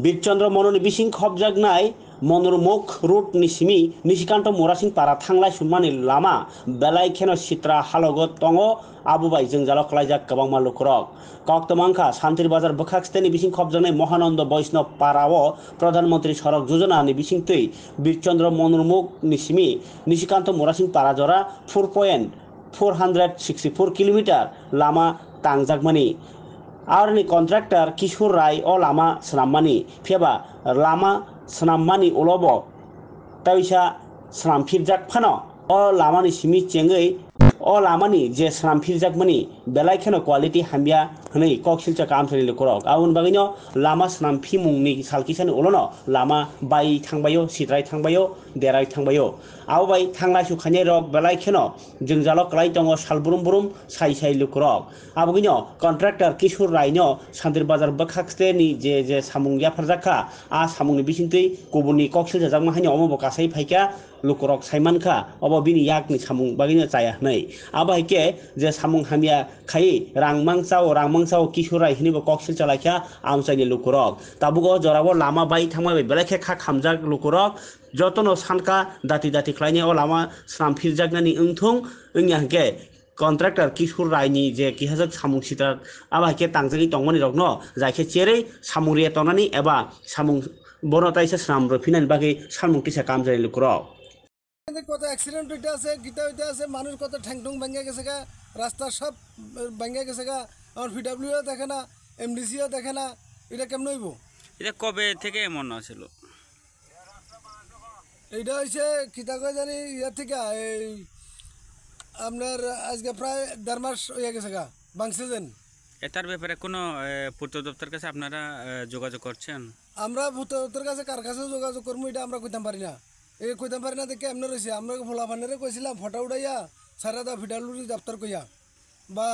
Birchandra মননি বিসিং খবজাগনাय মনোরমুখ root নিসিমি Nishikanta মোরাসিং পারা থাंलाय सुनमानि लामा बेलाय खेनो सित्रा हालगत तंगो आबुबाय जोंजाल खलायजाक गोबां मालुखरक कक्तमांखा शान्तिर बाजार बोखाक्सतेनि बिसिं खबजागनाय महानन्द वैष्णव पाराओ प्रधानमन्त्री सड़क योजनानि बिसिंतै बीरचंद्र मनोरमुख निसिमी निशिकाন্ত मोरासिं पारा जरा 4.464 किलोमीटर लामा तांजाकमानि आरनि कन्ट्राक्टर किशोर राय ओ लामा सनाममानि फेबा लामा सनाममानि उलबो तैसा सनामफिरजाक फानो ओ लामानि सिमि चेंगै ओ लामानि जे सनामफिरजाकमानि बेलायखेनो क्वालिटी हामबिया हनै कक्सिलचा कामसारि लुखरक आउन बागैनो लामा सनामफि मुंनि सालकिसानि उलनो लामा बाय थांबायो सिद्राय थांबायो देराय थांबायो आवबाय थांलाय सुखानि रक बेलायखेनो जोंजाल क्लाय दङ सालबुरुम बुरुम साय साय लुखरक आबगैनो कन्ट्राक्टर किशोर रायनो सान्तिर बाजार बोखाक्सतेनि जे सामुंगिया फरजाखा आ सामुंनि बिसिंतै गुबुननि कक्सिल जाजाक माहायनि अमबो कासाय फायका लुखरक सायमानखा अब बिनि याकनि सामुं बागैनो जाया हनै आबायके जे सामुं हामिया खायै रांमांसाव किशोर राय हिनिबो कक्सिल चालायखा आमसायनि लुखरक ताबुगो जराबो लामा बाय थांबाय बेलायखे खा खामजाक लुखरक जतनो सानका दाति दाति खलायनि ओ लामा सामफिरजाकनानि ओंथुं ओंयाहके कन्ट्राक्टर किशोर रायनि जे किहाजाक सामुं सिटार आबायके तांजागि तंमनि रकनो जायखे चेरै सामुं रेतनानि एबा सामुं बनतायसे साम रफिनानि बागै सामुं टिसा कामजाय लुखरक কত অ্যাক্সিডেন্ট হইতে আছে গীতা হইতে আছে মানুষ কত ঠ্যাংঠুং ভেঙে গেছে গা রাস্তা সব ভেঙে গেছে গা আমার পিডব্লিউও দেখে না এমডিসিও দেখে না এটা কেমন হইব এটা কবে থেকে এমন আছিল এইটা হইছে কিতা কয় জানি ইয়া থেকে এই আপনার আজকে প্রায় 1.5 মাস হয়ে গেছে গা বাংসেজেন এটার ব্যাপারে কোনো পূর্ত দপ্তর কাছে আপনারা যোগাযোগ করছেন আমরা পূর্ত দপ্তর কাছে কার কাছে যোগাযোগ করবো এটা আমরা কইতাম পারি না এই কইতাম পারি না দেখে এমন রয়েছে আমরা ফোলা ফান্ডারে কইছিলাম ফটো উঠাইয়া সারা দা পিডব্লিউডি দপ্তর কইয়া বা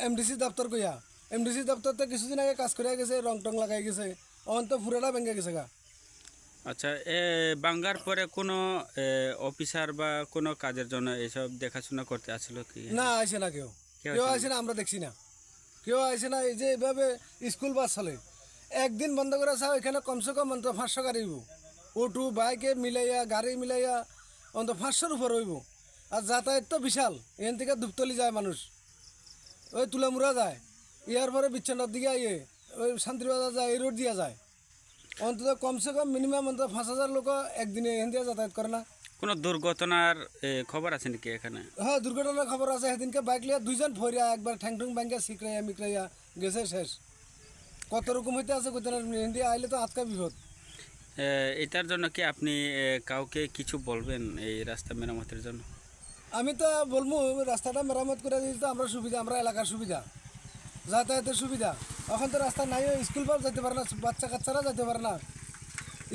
এমডিসি দপ্তর কইয়া এমডিসি দপ্তরতে কিছুদিন আগে কাজ করে গেছে রং টং লাগাই গেছে অন্ত পুরাটা ভেঙে গেছে গা আচ্ছা বাঙ্গার পরে কোনো অফিসার বা কোনো কাজের জন্য এইসব দেখাশোনা করতে আসলো কি না আইছে না কেউ আইছে না আমরা দেখছি না কেউ আইছে না এই যে এইভাবে স্কুল বাস চলে একদিন বন্ধ করে চাও এখানে কমসে কম অন্ত 500 গাড়ি হইব অটো বাইকে মিলাইয়া গাড়ি মিলাইয়া অন্ত 500-র উপর হইব আর যাতায়াত তো বিশাল এখান থেকে ধূপতলি যায় মানুষ ওই তুলামুড়া যায় ইয়ার পরে বিচ্ছন্নার দিকে আইয়ে ওই শান্তিবাজার যায় এই রোড দিয়া যায় অন্তত কমসে কম মিনিমাম অন্তত 5000 লোক একদিনে এখান দিয়ে যাতায়াত করে না কোনো দুর্ঘটনার খবর আছে নাকি এখানে হ্যাঁ দুর্ঘটনার খবর আছে সেদিনকে বাইক লিয়া দুইজন ফরিয়া একবার ঠ্যাংঠুং ব্যাঙ্গে শিখরাইয়া মিকরাইয়া গেছে শেষ কত রকম হইতে আছে কত হিন্দি আইলে তো আজকা বিপদ এটার জন্য কি আপনি কাউকে কিছু বলবেন এই রাস্তা মেরামতের জন্য আমি তো বলবো রাস্তাটা মেরামত করে দিতে তো আমরা সুবিধা আমরা এলাকার সুবিধা যাতায়াতের সুবিধা এখন তো রাস্তা নাই স্কুল পার যেতে পারে না বাচ্চা কাচ্চারা যেতে পারে না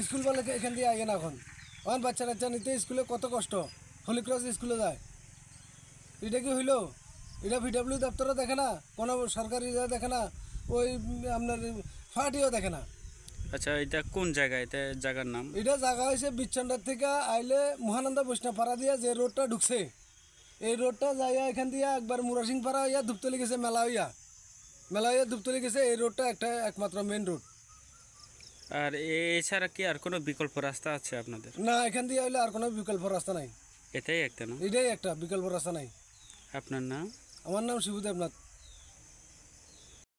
স্কুল পার এখান দিয়ে আগে না এখন বাচ্চা কাচ্চা নিতে স্কুলে কত কষ্ট হলিক্রস স্কুলে যায় এটা কি হইলো এটা ভিডব্লিউ দপ্তরও দেখে না কোনো সরকারি দেখে না ওই আপনার ফাটিও দেখে না আচ্ছা এটা কোন জায়গা এটা জায়গার নাম এটা জায়গা হয়েছে বিচ্ছন্দার থেকে আইলে মহানন্দ বৈষ্ণব পাড়া দিয়ে যে রোডটা ঢুকছে এই রোডটা যাইয়া এখান দিয়ে একবার মুরাসিং পাড়া হইয়া ধূপতলি গেছে মেলা হইয়া ধূপতলি গেছে এই রোডটা একমাত্র মেন রোড আর এছাড়া কি আর কোনো বিকল্প রাস্তা আছে আপনাদের না এখান দিয়ে আইলে আর কোনো বিকল্প রাস্তা নাই এটাই একটা না এটাই একটা বিকল্প রাস্তা নাই আপনার নাম আমার নাম শিবু দেবনাথ